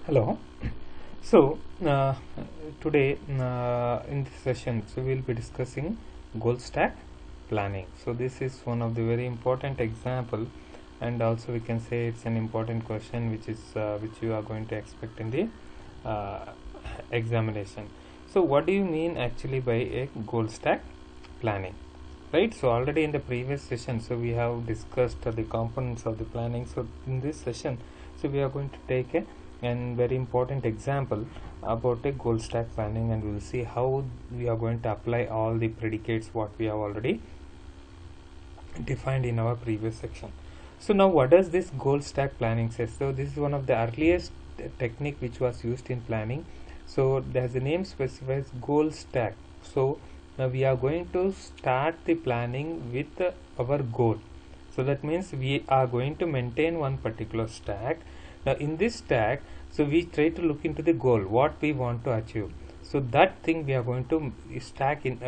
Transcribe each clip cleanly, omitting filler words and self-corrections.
Hello. So today in this session, we'll be discussing goal stack planning. So this is one of the very important example, and also we can say it's an important question which you are going to expect in the uh, examination. So what do you mean actually by a goal stack planning? Right. So already in the previous session, we have discussed the components of the planning. So in this session, we are going to take a and very important example about a goal stack planning, and we will see how we are going to apply all the predicates what we have already defined in our previous section. So now what does this goal stack planning say? So this is one of the earliest technique which was used in planning. So as the name specifies, goal stack. So now we are going to start the planning with our goal. So that means we are going to maintain one particular stack. Now in this stack, we try to look into the goal, what we want to achieve. So that thing we are going to stack in,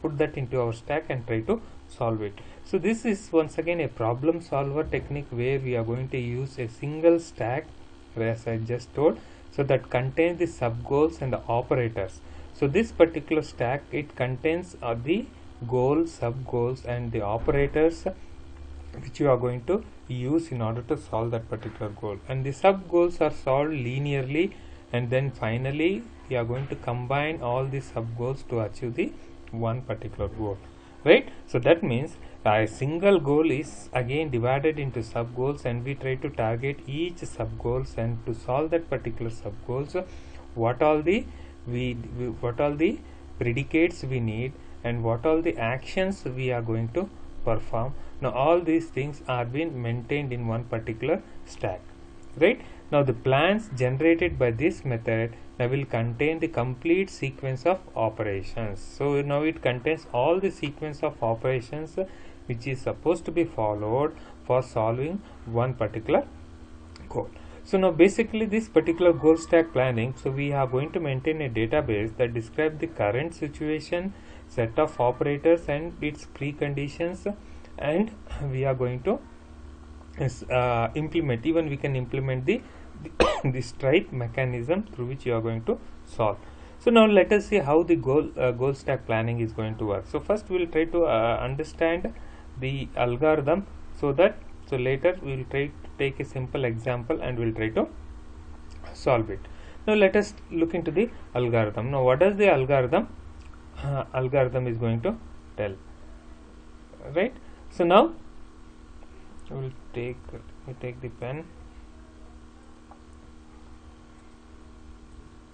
put that into our stack and try to solve it. So this is once again a problem solver technique where we are going to use a single stack, as I just told, so that contains the sub goals and the operators. So this particular stack, it contains the goals, sub goals and the operators which you are going to use in order to solve that particular goal, and the sub goals are solved linearly, and then finally we are going to combine all the sub goals to achieve the one particular goal, right? So that means a single goal is again divided into sub goals, and we try to target each sub goals, and to solve that particular sub goals, what all the what all the predicates we need and what all the actions we are going to perform. Now all these things are being maintained in one particular stack, right? Now the plans generated by this method now will contain the complete sequence of operations. So now it contains all the sequence of operations which is supposed to be followed for solving one particular goal. So now basically this particular goal stack planning, we are going to maintain a database that describes the current situation, set of operators and its preconditions, and we are going to implement, even we can implement the the stripe mechanism through which you are going to solve. So now let us see how the goal stack planning is going to work. So first we will try to understand the algorithm, so later we will try to take a simple example and we will try to solve it. Now let us look into the algorithm. Now what does the algorithm is going to tell, right? So now we will take the pen.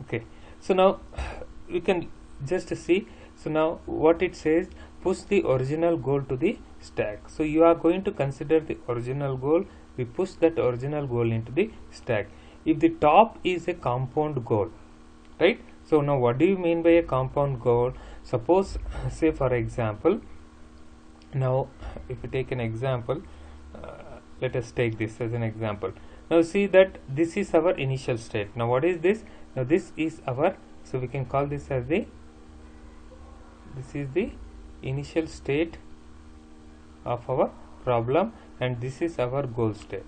Okay, so now we can just see. So now what it says, push the original goal to the stack. So you are going to consider the original goal, we push that original goal into the stack. If the top is a compound goal, right? So now what do you mean by a compound goal? Suppose say for example, now if we take an example, let us take this as an example. Now see that this is our initial state. Now what is this? Now this is our, so we can call this as the, this is the initial state of our problem, and this is our goal state.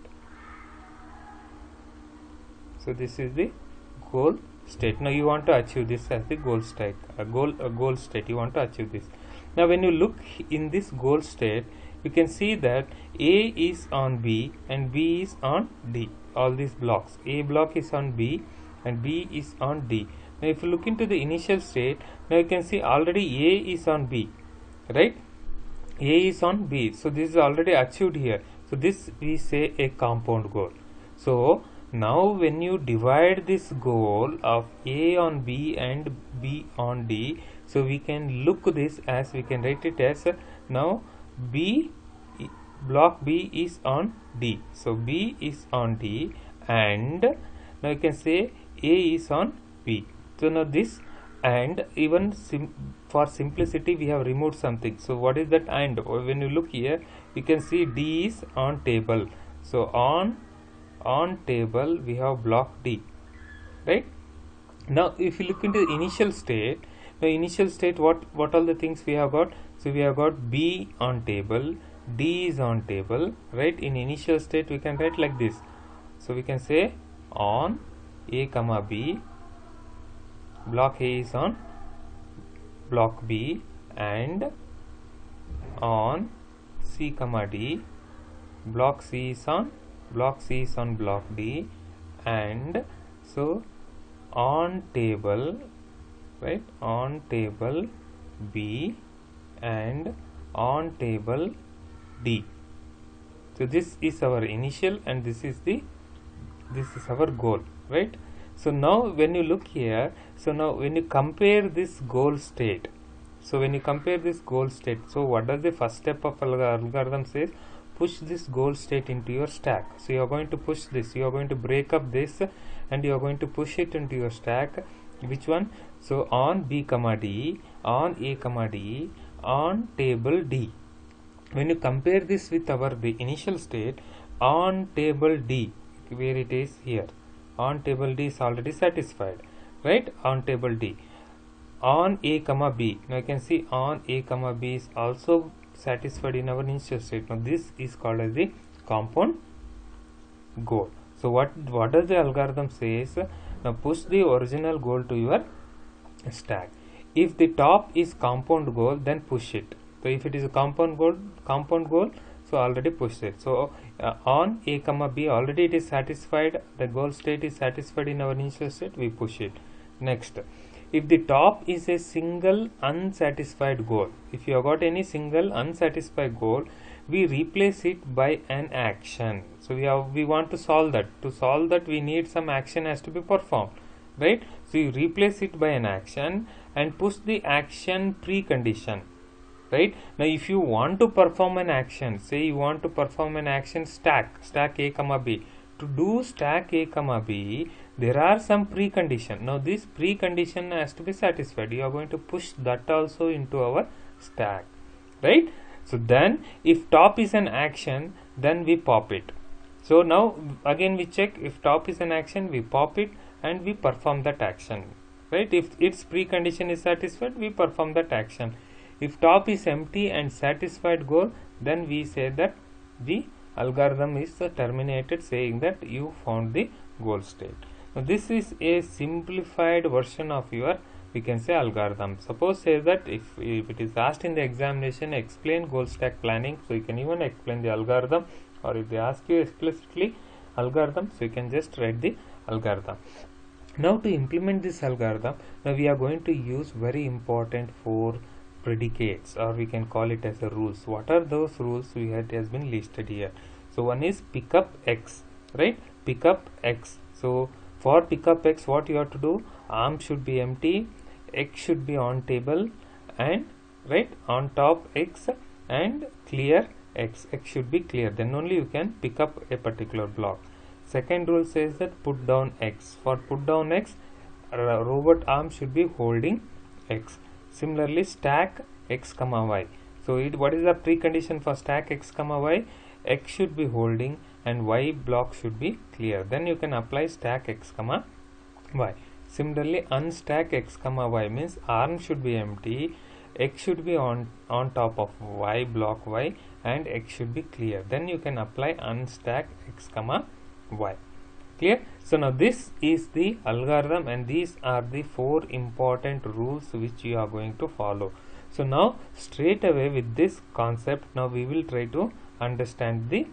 So this is the goal state. Now you want to achieve this as the goal state, a goal state, you want to achieve this. Now when you look in this goal state, you can see that A is on B and B is on D. All these blocks, A block is on B and B is on D. Now if you look into the initial state, now you can see already A is on B, right? A is on B, so this is already achieved here. So this we say a compound goal. So now when you divide this goal of A on B and B on D, so we can look this as, we can write it as now B, block B is on D. So B is on D, and now you can say A is on B. So now this, and even for simplicity we have removed something. So what is that? And when you look here, you can see D is on table. So on table we have block D, right? Now if you look into the initial state, what all the things we have got? So we have got B on table, D is on table, right? In initial state we can write like this. So we can say on A comma B, block A is on block B, and on C comma D, block C is on block D, and so on table, right, on table B and on table D. So this is our initial and this is our goal, right? So now when you look here, so now when you compare this goal state, so what does the first step of algorithm says? Push this goal state into your stack. So you are going to push this, you are going to break up this and you are going to push it into your stack. Which one? So on B comma D, on A comma D, on table D. When you compare this with the initial state, on table D, where it is here, on table D is already satisfied, right? On table D, on A comma B, now you can see on A comma B is also satisfied in our initial state. Now this is called as the compound goal. So what does the algorithm says? Now push the original goal to your stack. If the top is compound goal, then push it. So if it is a compound goal, so already pushed it. So on A comma B, already it is satisfied, the goal state is satisfied in our initial state, we push it. Next, if the top is a single unsatisfied goal, if you have got any single unsatisfied goal, we replace it by an action. So we want to solve that. To solve that, we need some action has to be performed, right? So you replace it by an action and push the action precondition, right? Now if you want to perform an action, say you want to perform an action stack A comma B. To do stack A comma B, there are some precondition. Now this precondition has to be satisfied. You are going to push that also into our stack, right? So then if top is an action, then we pop it. So now again we check, if top is an action, we pop it and we perform that action, right? If its precondition is satisfied, we perform that action. If top is empty and satisfied goal, then we say that the algorithm is terminated, saying that you found the goal state. Now this is a simplified version of your, we can say, algorithm. Suppose say that if it is asked in the examination, explain goal stack planning, so you can even explain the algorithm, or if they ask you explicitly algorithm, so you can just write the algorithm. Now to implement this algorithm, now we are going to use very important 4 predicates, or we can call it as a rules. What are those rules? It has been listed here. So one is pickup X, right? Pickup X. So for pickup X, what you have to do? Arm should be empty, X should be on table, and right on top X, and clear X. X should be clear. Then only you can pick up a particular block. Second rule says that put down X. For put down X, robot arm should be holding X. Similarly, stack X comma Y. So what is the precondition for stack X comma Y? X should be holding and Y block should be clear. Then you can apply stack X comma Y. Similarly, unstack X comma Y means arm should be empty, X should be on top of Y block Y, and X should be clear. Then you can apply unstack X comma Y. Clear? So now this is the algorithm, and these are the 4 important rules which you are going to follow. So now straight away with this concept, now we will try to understand the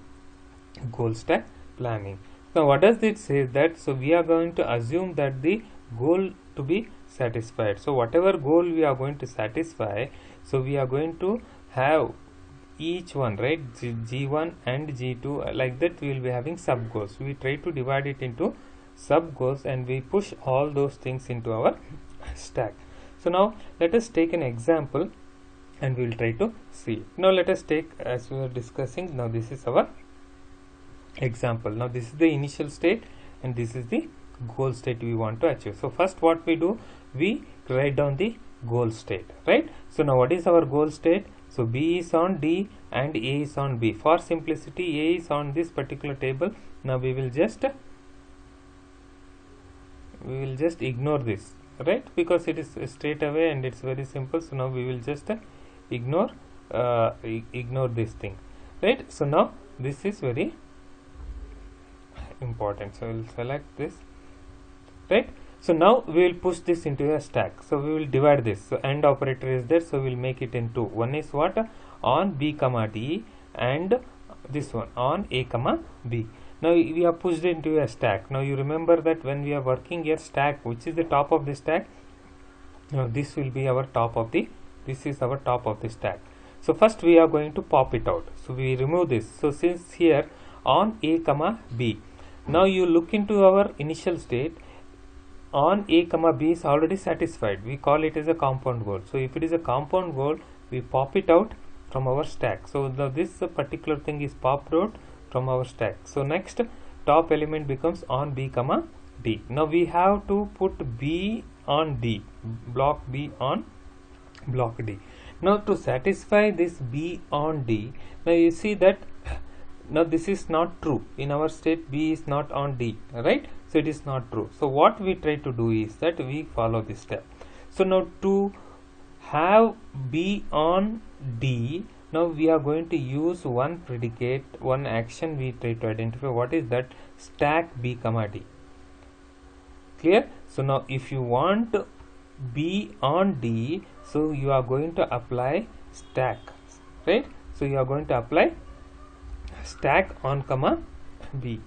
goal stack planning. Now what does it say? That so we are going to assume that the goal to be satisfied. So whatever goal we are going to satisfy, so we are going to have each one, right, G1 and G2, like that we will be having sub goals. We try to divide it into sub goals and we push all those things into our stack. So now let us take an example and we will try to see. Now let us take, as we were discussing, now this is our example. Now this is the initial state and this is the goal state we want to achieve. So first what we do, we write down the goal state, right? So now what is our goal state? So B is on D and A is on B. For simplicity, A is on this particular table. Now we will just ignore this, right? Because it is straight away and it's very simple. So now we will just ignore this thing, right? So now this is very important. So we will select this. right? So now we will push this into a stack. So we will divide this. So AND operator is there, so we will make it into one is what, on B comma D, and this one on A comma B. Now we have pushed it into a stack. Now you remember that when we are working here, stack, which is the top of the stack, now this will be our top of the, this is our top of the stack. So first we are going to pop it out. So we remove this. So since here on A comma B, now you look into our initial state, on A comma B is already satisfied. We call it as a compound goal. So if it is a compound goal, we pop it out from our stack. So this particular thing is popped out from our stack. So next top element becomes on B comma D. Now we have to put B on D, block B on block D. Now to satisfy this B on D, now you see that now this is not true. In our state B is not on D, right? So it is not true. So what we try to do is that we follow this step. So now to have B on D, now we are going to use one predicate, one action we try to identify. What is that? Stack B comma D. Clear? So now if you want B on D, so you are going to apply stack, right? So you are going to apply stack on comma B.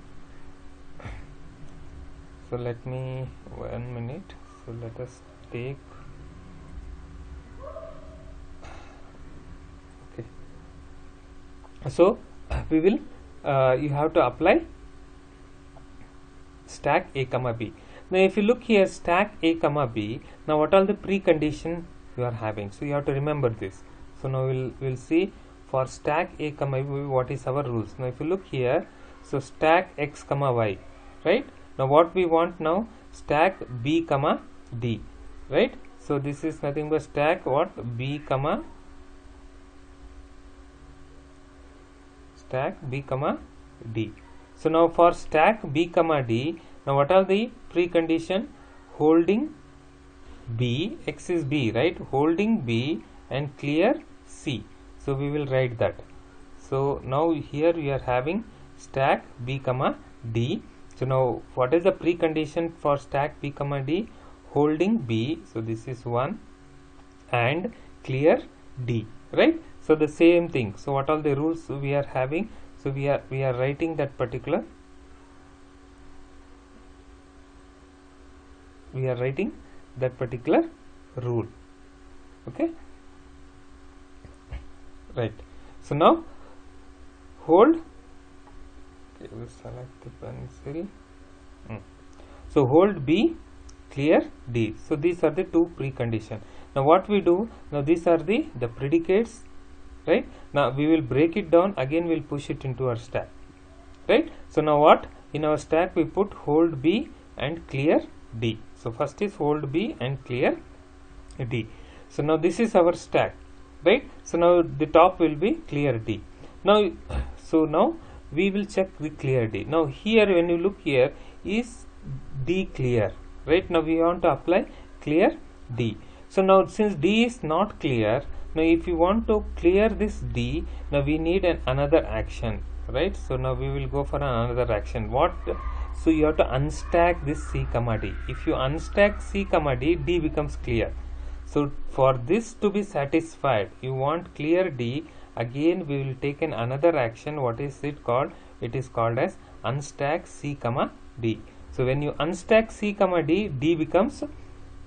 So let me 1 minute. So let us take, okay. So we will you have to apply stack A comma B. Now if you look here, stack A comma B, now what are the precondition you are having? So you have to remember this. So now we'll see for stack A comma B what is our rules. Now if you look here, so stack X comma Y, right? Now what we want now, stack B comma D, right? So this is nothing but stack what, B comma, stack B comma D. So now for stack B comma D, now what are the precondition? Holding B, X is B, right? Holding B and clear C. So we will write that. So now here we are having stack B comma D. So now what is the precondition for stack B comma D? Holding B, so this is 1, and clear D, right? So the same thing. So what are the rules we are having? So we are writing that particular, we are writing that particular rule, okay, right? So now hold, okay, we'll select the pencil. So hold B, clear D. So these are the two preconditions. Now what we do, now these are the predicates, right? Now we will break it down, again we'll push it into our stack, right? So now what, in our stack we put hold B and clear D. So first is hold B and clear D. So now this is our stack, right? So now the top will be clear D. Now so now we will check the clear D. Now here when you look here, is D clear, right? Now we want to apply clear D. So now since D is not clear, now if you want to clear this D, now we need another action, right? So now we will go for another action. What? So you have to unstack this C comma D. If you unstack C comma D, D becomes clear. So for this to be satisfied, you want clear D, again we will take another action. What is it called? It is called as unstack C comma D. So when you unstack C comma D, D becomes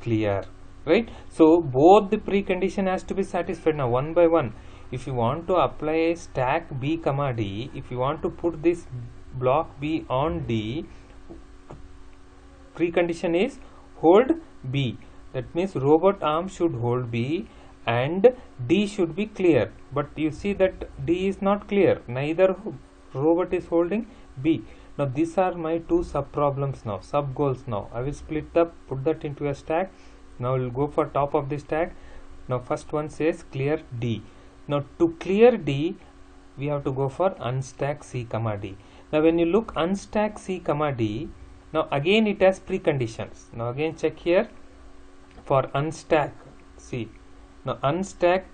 clear, right? So both the precondition has to be satisfied. Now one by one, if you want to apply stack B comma D, if you want to put this block B on D, precondition is hold B. That means robot arm should hold B and D should be clear. But you see that D is not clear, neither robot is holding B. Now these are my two sub problems now, sub goals now. I will split up, put that into a stack. Now we will go for top of the stack. Now first one says clear D. Now to clear D, we have to go for unstack C comma D. Now when you look unstack C comma D, now again it has preconditions. Now again check here for unstack C. Now unstack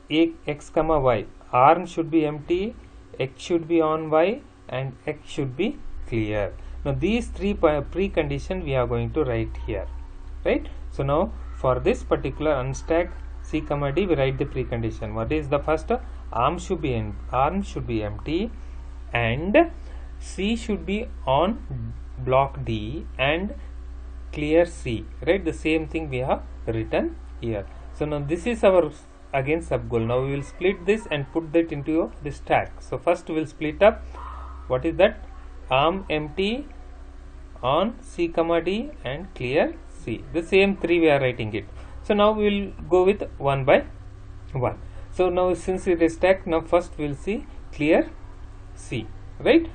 X comma Y. Arm should be empty, X should be on Y, and X should be clear. Now these three precondition we are going to write here, right? So now for this particular unstack C comma D, we write the precondition. What is the first? Arm should be empty and C should be on block D and clear C, right? The same thing we have written here. So now this is our again sub goal. Now we will split this and put that into the stack. So first we will split up. What is that? Arm empty on C comma D and clear C. The same three we are writing it. So now we will go with one by one. So now since it is stack, now first we will see clear C, right?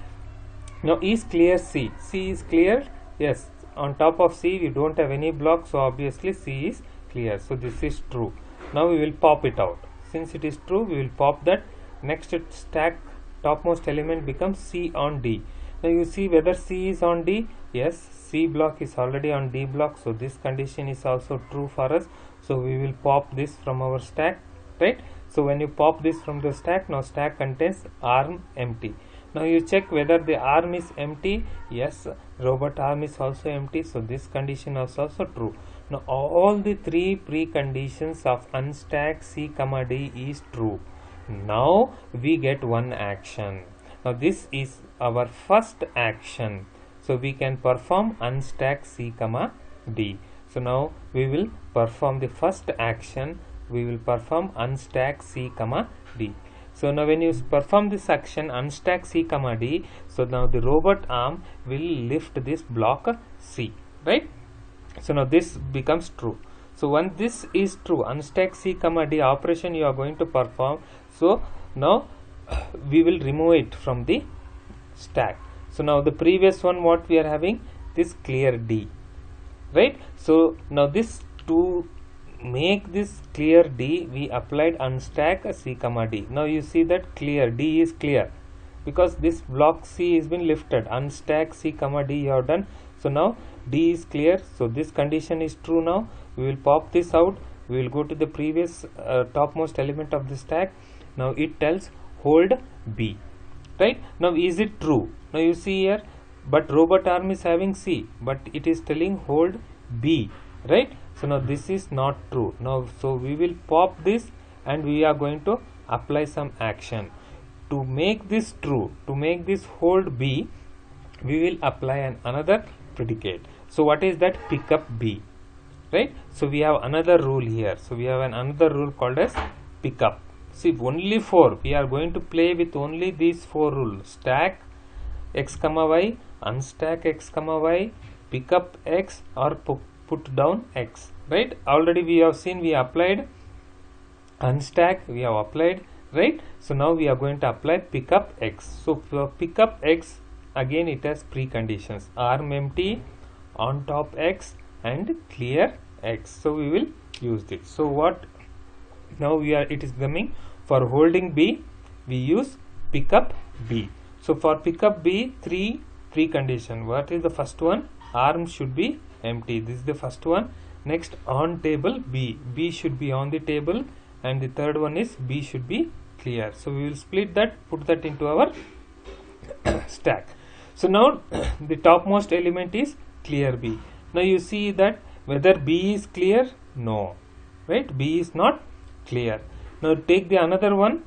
Now is clear C. C is clear. Yes, on top of C we don't have any block, so obviously C is clear. So this is true. Now we will pop it out. Since it is true, we will pop that. Next stack topmost element becomes C on D. Now you see whether C is on D. Yes, C block is already on D block, so this condition is also true for us. So we will pop this from our stack, right? So when you pop this from the stack, now stack contains arm empty. Now you check whether the arm is empty. Yes, robot arm is also empty, so this condition is also true. Now all the three preconditions of unstack C comma D is true. Now we get one action. Now this is our first action. So we can perform unstack C comma D. So now we will perform the first action. We will perform unstack C comma D. So now when you perform this action unstack C comma D, so now the robot arm will lift this block C, right? So now this becomes true. So when this is true, unstack C comma D operation you are going to perform. So now we will remove it from the stack. So now the previous one what we are having, this clear D, right? So now this to make this clear D, we applied unstack C comma D. Now you see that clear D is clear because this block C has been lifted. Unstack C comma D you have done. So now D is clear. So this condition is true. Now we will pop this out. We will go to the previous topmost element of the stack. Now it tells hold B, right? Now is it true? Now you see here, but robot arm is having C, but it is telling hold B, right? So now this is not true. Now so we will pop this and we are going to apply some action to make this true. To make this hold B, we will apply another predicate. So what is that? Pick up B, right? So we have another rule here. So we have another rule called as pick up. See, only 4. We are going to play with only these 4 rules: stack x comma y, unstack x comma y, pick up x, or put down x, right? Already we have seen we applied unstack, we have applied, right? So now we are going to apply pick up x. So for pick up x, again it has preconditions: arm empty, on top x, and clear x. So we will use this. So what now it is coming for holding B, we use pick up B. So for pick up B, 3 precondition. What is the first one? Arm should be empty. This is the first one. Next, on table B, B should be on the table, and the third one is B should be clear. So we will split that, put that into our stack. So now the topmost element is clear B. Now you see that whether B is clear? No, right? B is not clear. Now take the another one.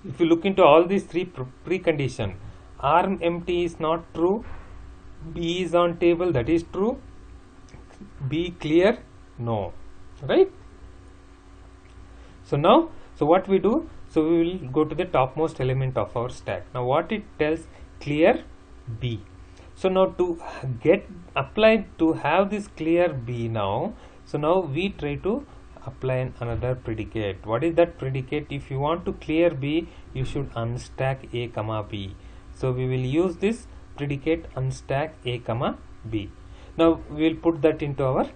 If you look into all these 3 precondition, arm empty is not true, B is on table, that is true, B clear, no, right? So now, so what we do? So we will go to the topmost element of our stack. Now what it tells? Clear B. So now to get applied to have this clear B now, so now we try to apply another predicate. What is that predicate? If you want to clear B, you should unstack A comma B. So we will use this predicate unstack A comma B. Now we will put that into our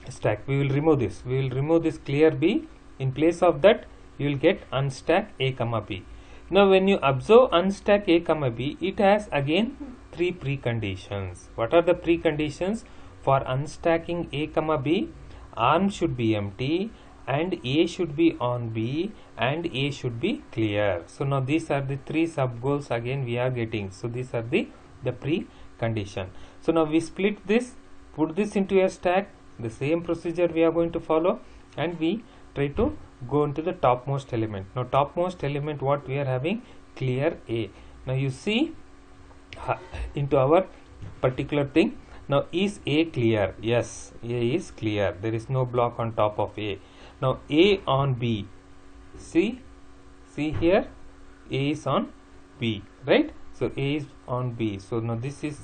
stack. We will remove this. We will remove this clear B. In place of that, you will get unstack A comma B. Now when you observe unstack A comma B, it has again 3 preconditions. What are the preconditions for unstacking A comma B? Arm should be empty, and A should be on B, and A should be clear. So now these are the 3 sub goals again we are getting. So these are the condition. So now we split this, put this into a stack, the same procedure we are going to follow, and we try to go into the topmost element. Now topmost element, what we are having, clear A. Now you see into our particular thing. Now is A clear? Yes, A is clear. There is no block on top of A. Now A on B. See here, A is on B, right? So A is on B. So now this is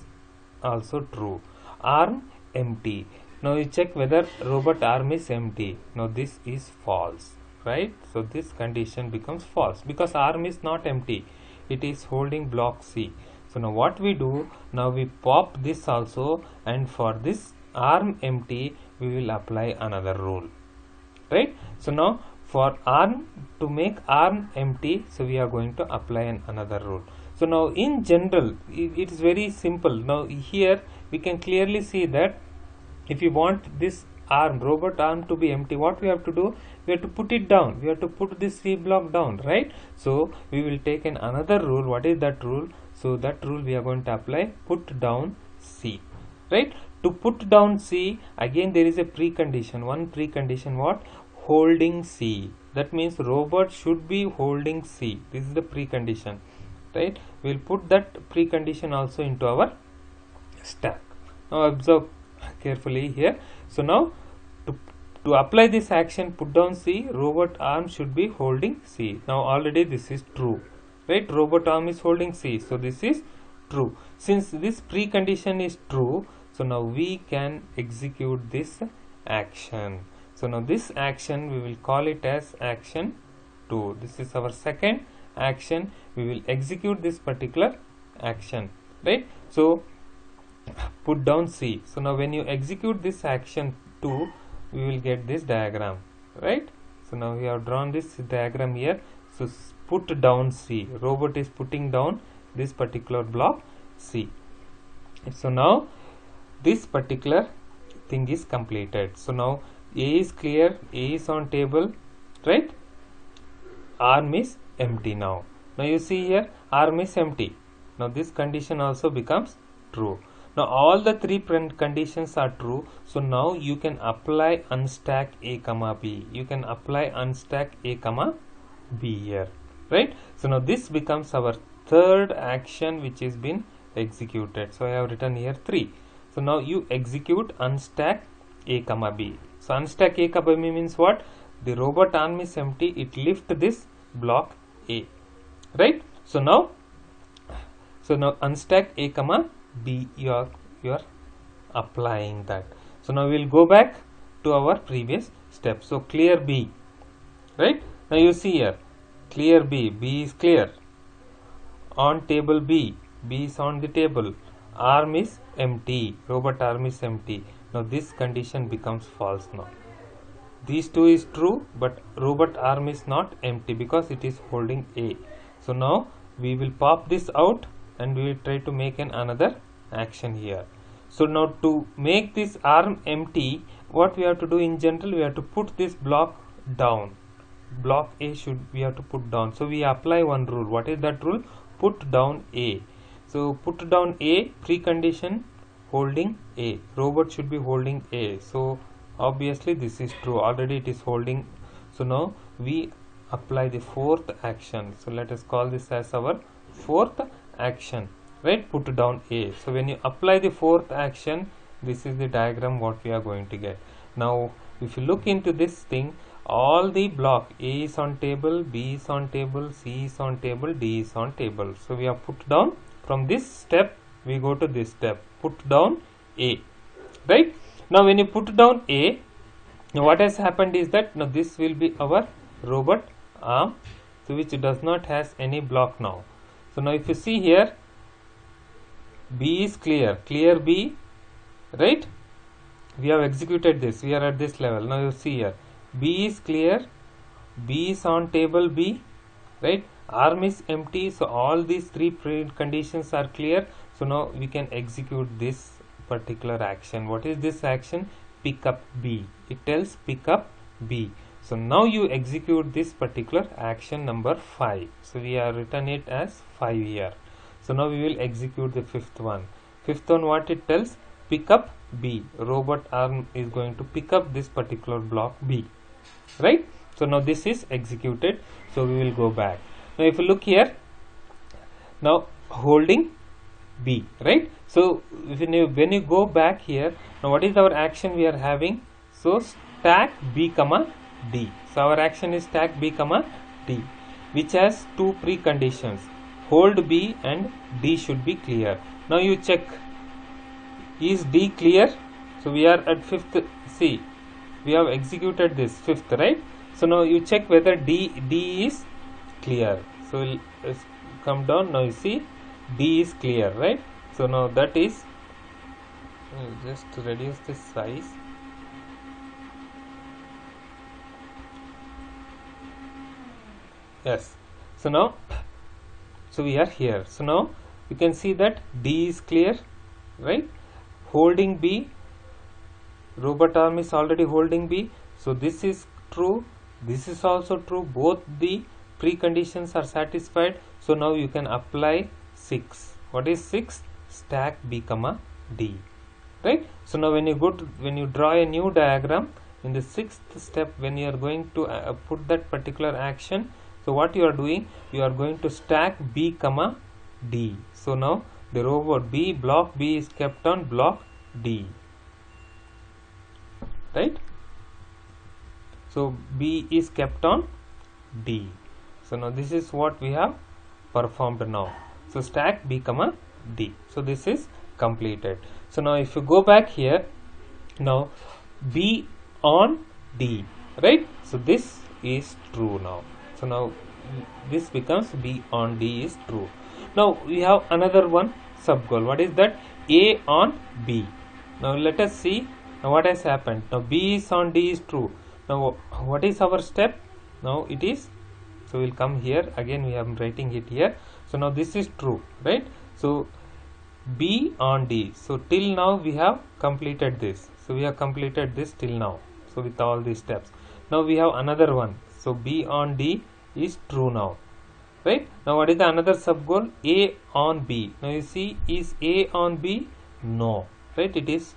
also true. Arm empty. Now you check whether robot arm is empty. Now this is false, right? So this condition becomes false because arm is not empty. It is holding block C. So now what we do, now we pop this also, and for this arm empty we will apply another rule, right? So now for arm, to make arm empty, so we are going to apply another rule. So now in general it is very simple. Now here we can clearly see that if you want this arm, robot arm, to be empty, what we have to do, we have to put it down, we have to put this C block down, right? So we will take another rule. What is that rule? So that rule we are going to apply, put down C, right? To put down C, again there is a precondition. One precondition, what? Holding C. That means robot should be holding C. This is the precondition, right? We will put that precondition also into our stack. Now observe carefully here. So now to apply this action, put down C, robot arm should be holding C. Now already this is true, right? Robot arm is holding C, so this is true. Since this precondition is true, so now we can execute this action. So now this action we will call it as action 2. This is our second action. We will execute this particular action, right? So put down C. So now when you execute this action 2, we will get this diagram, right? So now we have drawn this diagram here. So put down C. Robot is putting down this particular block C. So now this particular thing is completed. So now A is clear, A is on table, right? Arm is empty now. Now you see here, arm is empty. Now this condition also becomes true. Now all the three conditions are true. So now you can apply unstack A comma B. You can apply unstack A comma B here, right? So now this becomes our third action which has been executed. So I have written here 3. So now you execute unstack A comma B. So unstack A comma B means what? The robot arm is empty. It lift this block A, right? So now unstack A comma B, you are applying that. So now we will go back to our previous step. So clear B, right? Now you see here, clear B. B is clear. On table B. B is on the table. Arm is empty. Robot arm is empty. Now this condition becomes false now. These two is true, but robot arm is not empty because it is holding A. So now we will pop this out and we will try to make another action here. So now to make this arm empty, what we have to do in general, we have to put this block down. Block A we have to put down. So we apply one rule. What is that rule? Put down A. So put down A, precondition, holding A. Robot should be holding A. So obviously this is true. Already it is holding. So now we apply the fourth action. So let us call this as our fourth action, right? Put down A. So when you apply the fourth action, this is the diagram what we are going to get. Now if you look into this thing, all the block A is on table, B is on table, C is on table, D is on table. So we have put down. From this step we go to this step, put down A, right? Now when you put down A, now what has happened is that now this will be our robot arm, so which does not has any block now. So now if you see here, B is clear, clear B, right? We have executed this, we are at this level. Now you see here, B is clear, B is on table B, right? Arm is empty, so all these three conditions are clear. So now we can execute this particular action. What is this action? Pick up B. It tells pick up B. So now you execute this particular action number 5. So we have written it as 5 here. So now we will execute the fifth one. Fifth one, what it tells? Pick up B. Robot arm is going to pick up this particular block B, right? So now this is executed. So we will go back. Now if you look here, now holding B, right? So when you go back here, now what is our action we are having? So stack B comma D. So our action is stack B comma D, which has two preconditions: hold B and D should be clear. Now you check, is D clear? So we are at fifth. See, we have executed this fifth, right? So now you check whether D is clear. So we'll come down. Now you see D is clear, right? So now that is, just reduce this size. Yes. So now, so we are here. So now you can see that D is clear, right? Holding B, robot arm is already holding B. So this is true. This is also true. Both the preconditions are satisfied. So now you can apply 6. What is 6? Stack B comma D, right? So now when you draw a new diagram in the sixth step, when you are going to put that particular action, so what you are doing, you are going to stack B comma D. So now the robot block B is kept on block D, right? So B is kept on D. So now this is what we have performed now. So stack B comma D. So this is completed. So now if you go back here, now B on D, right? So this is true now. So now this becomes B on D is true. Now we have another one sub goal. What is that? A on B. Now let us see now what has happened. Now B is on D is true. Now what is our step? Now it is, so we'll come here again, we are writing it here. So now this is true, right? So B on D. So till now we have completed this. So we have completed this till now. So with all these steps. Now we have another one. So B on D is true now, right? Now what is the another sub goal? A on B. Now you see, is A on B? No, right? It is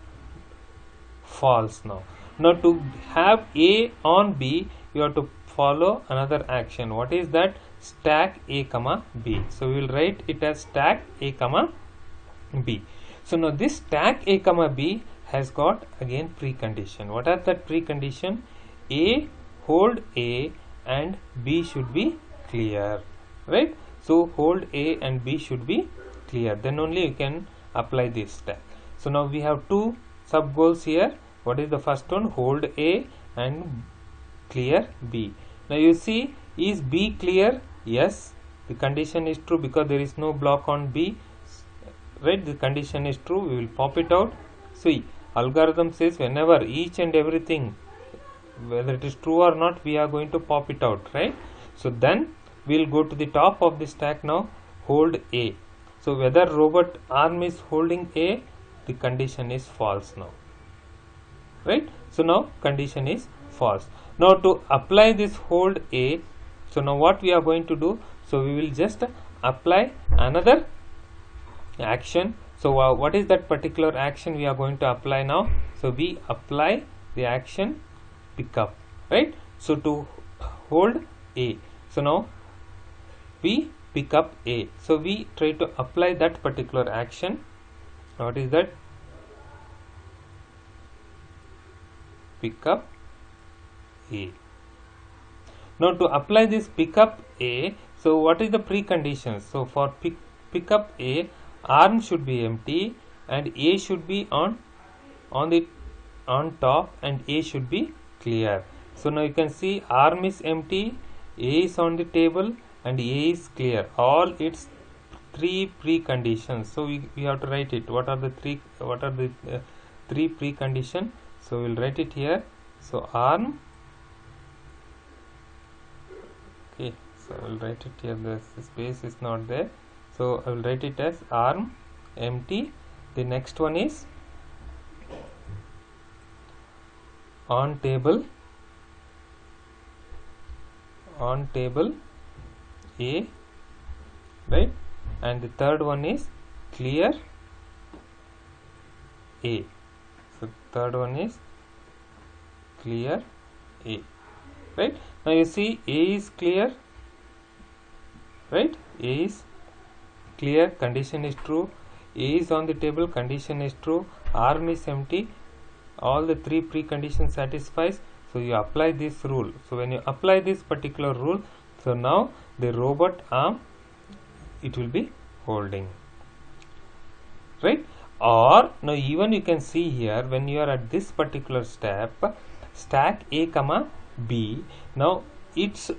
false now. Now to have A on B, you have to follow another action. What is that? Stack A comma B. So we will write it as stack A comma B. So now this stack A comma B has got again precondition. What are that precondition? A, hold A and B should be clear, right? So hold A and B should be clear, then only you can apply this stack. So now we have two sub goals here. What is the first one? Hold A and clear B. Now you see, is B clear? Yes, the condition is true because there is no block on B, right? The condition is true. We will pop it out. See, algorithm says whenever each and everything, whether it is true or not, we are going to pop it out, right? So then we will go to the top of the stack now, hold A. So whether robot arm is holding A, the condition is false now, right? So now condition is false. Now to apply this hold A, so now what we are going to do? So we will just apply another action. So what is that particular action we are going to apply now? So we apply the action pick up, right? So to hold A, so now we pick up A. So we try to apply that particular action. What is that? Pick up A. Now to apply this pick up A, so what is the preconditions? So for pick up A, arm should be empty and A should be on top and A should be clear. So now you can see arm is empty, A is on the table and A is clear. All its three preconditions. So we have to write it. What are the three preconditions? So we'll write it here. So arm, okay, so I will write it here. The space is not there, so I will write it as arm empty. The next one is on table A, right? And the third one is clear A. So third one is clear A. Right? Now you see A is clear, right? A is clear, condition is true. A is on the table, condition is true. Arm is empty, all the three preconditions satisfies. So you apply this rule. So when you apply this particular rule, so now the robot arm, it will be holding, right? Or now even you can see here, when you are at this particular step, stack A comma B, now it's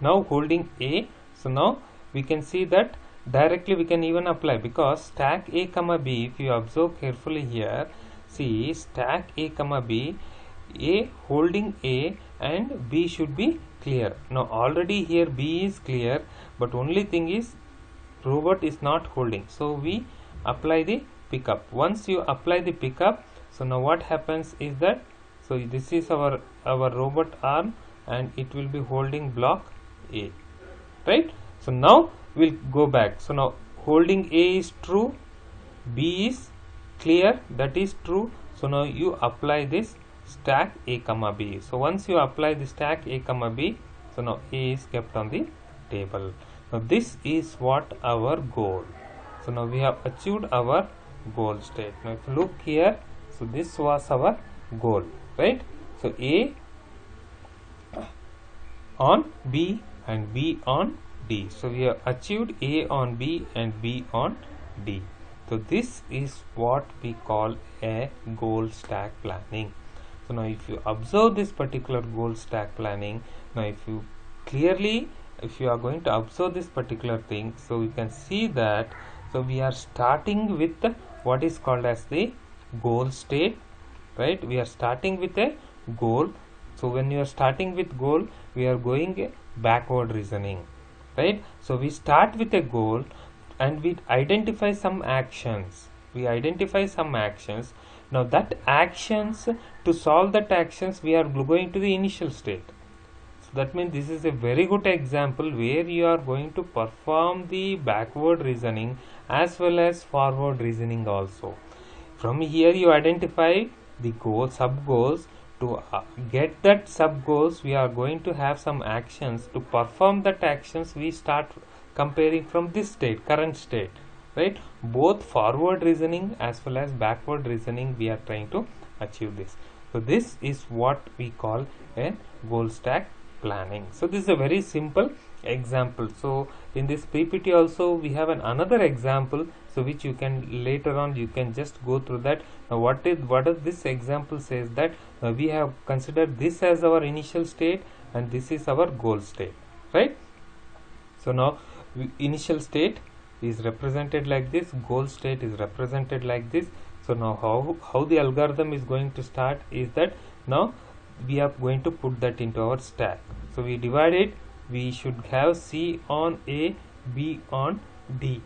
now holding A. So now we can see that directly we can even apply, because stack A comma B, if you observe carefully here, see stack A comma B, A holding A and B should be clear. Now already here B is clear, but only thing is robot is not holding, so we apply the pickup. Once you apply the pickup, so now what happens is that, so this is our robot arm and it will be holding block A, right? So now we'll go back. So now holding A is true, B is clear, that is true. So now you apply this stack A comma B. So once you apply the stack A comma B, so now A is kept on the table. Now this is what our goal. So now we have achieved our goal state. Now if you look here, so this was our goal, right? So A on B and B on D. So we have achieved A on B and B on D. So this is what we call a goal stack planning. So now if you observe this particular goal stack planning, now if you are going to observe this particular thing, so you can see that, so we are starting with what is called as the goal state, right? We are starting with a goal. So when you are starting with goal, we are going backward reasoning, right? So we start with a goal and we identify some actions. Now that actions, to solve that actions, we are going to the initial state. So that means this is a very good example where you are going to perform the backward reasoning as well as forward reasoning also. From here you identify the goal, sub goals. To get that sub goals, we are going to have some actions. To perform that actions, we start comparing from this state, current state, right? Both forward reasoning as well as backward reasoning, we are trying to achieve this. So this is what we call a goal stack planning. So this is a very simple example. So in this PPT also we have another example, so which you can later on you can just go through that. Now what does this example says that we have considered this as our initial state and this is our goal state, right? So now initial state is represented like this, goal state is represented like this. So now how the algorithm is going to start is that now we are going to put that into our stack. So we divide it, we should have C on A, B on D,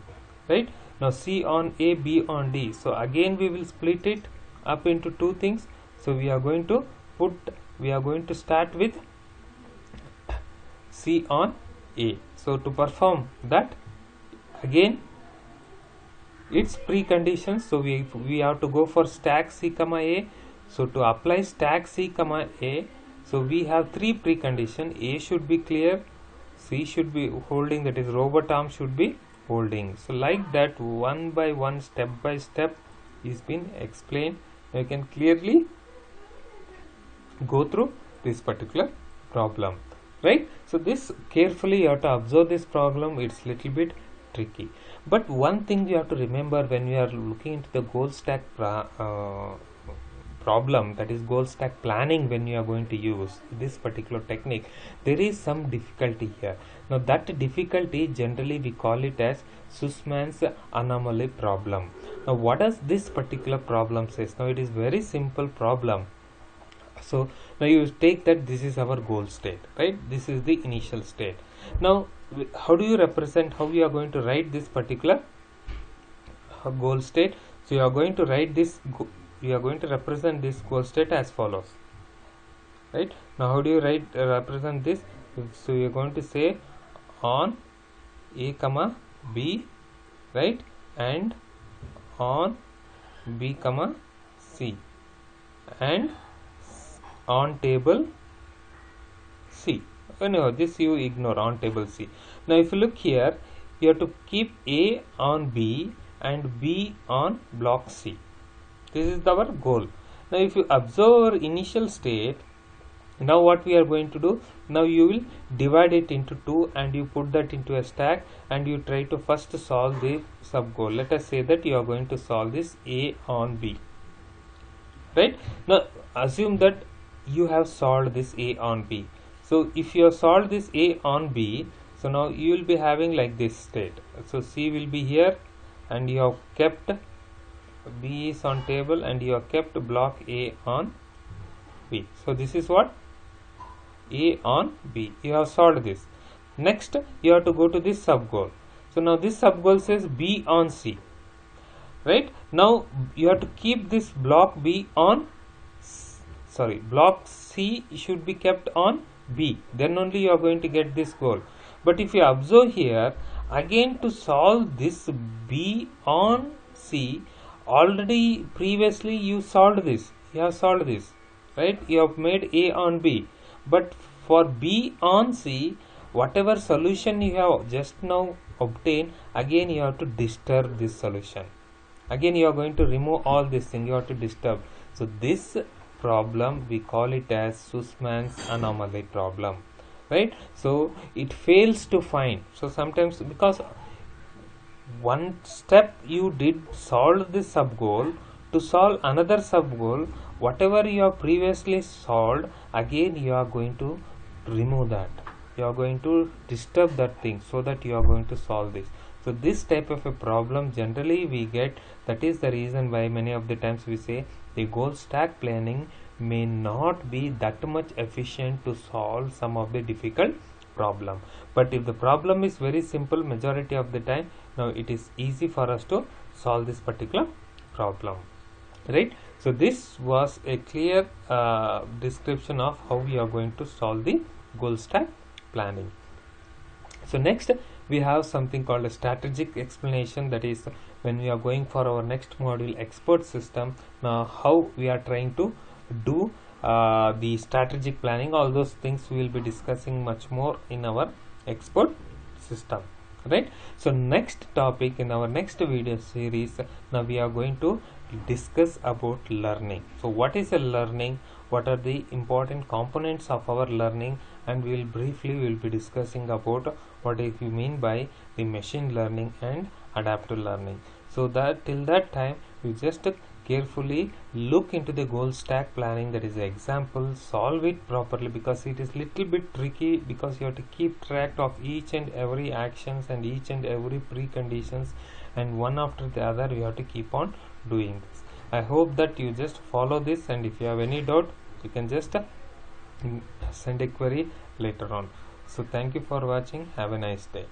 right? Now C on A, B on D. So again we will split it up into two things. So we are going to start with C on A. So to perform that, again it's preconditions. So we have to go for stack C comma A. So to apply stack C comma A, so we have three preconditions. A should be clear, C should be holding, that is robot arm should be holding. So like that, one by one, step by step is been explained. You can clearly go through this particular problem, right? So this carefully you have to observe this problem. It's little bit tricky, but one thing you have to remember when you are looking into the goal stack problem, that is goal stack planning, when you are going to use this particular technique, there is some difficulty here. Now that difficulty, generally we call it as Susman's anomaly problem. Now what does this particular problem says? Now it is very simple problem. So now you take that this is our goal state, right? This is the initial state. Now how do you represent, how you are going to write this particular goal state? So you are going to write this, you are going to represent this goal state as follows, right? Now how do you represent this? So you are going to say on A comma B, right, and on B comma C and on table C. No, this you ignore, on table C. Now if you look here, you have to keep A on B and B on block C. This is our goal. Now if you observe our initial state, now what we are going to do, now you will divide it into two and you put that into a stack and you try to first solve the sub goal. Let us say that you are going to solve this A on B, right? Now assume that you have solved this A on B. So if you have solved this A on B, so now you will be having like this state. So C will be here and you have kept B is on table and you have kept block A on B. So this is what? A on B. You have solved this. Next you have to go to this sub goal. So now this sub goal says B on C, right? Now you have to keep this block B on, block C should be kept on B, then only you are going to get this goal. But if you observe here, again to solve this B on C, already previously you solved this, you have solved this, right? You have made A on B, but for B on C, whatever solution you have just now obtained, again you have to disturb this solution. Again you are going to remove all this thing, you have to disturb. So this problem we call it as Susman's anomaly problem, right? So it fails to find. So sometimes because one step you did solve this sub goal, to solve another sub goal, whatever you have previously solved, again you are going to remove that, you are going to disturb that thing, so that you are going to solve this. So this type of a problem generally we get. That is the reason why many of the times we say the goal stack planning may not be that much efficient to solve some of the difficult problem. But if the problem is very simple, majority of the time, now it is easy for us to solve this particular problem, right? So this was a clear description of how we are going to solve the goal stack planning. So next we have something called a strategic explanation, that is when we are going for our next module, expert system. Now how we are trying to do the strategic planning, all those things we will be discussing much more in our expert system, right? So next topic in our next video series, now we are going to discuss about learning. So what is a learning, what are the important components of our learning, and we will be discussing about what we mean by the machine learning and adaptive learning. So that till that time we just carefully look into the goal stack planning, that is the example, solve it properly, because it is little bit tricky, because you have to keep track of each and every actions and each and every preconditions, and one after the other you have to keep on doing this. I hope that you just follow this, and if you have any doubt you can just send a query later on. So thank you for watching, have a nice day.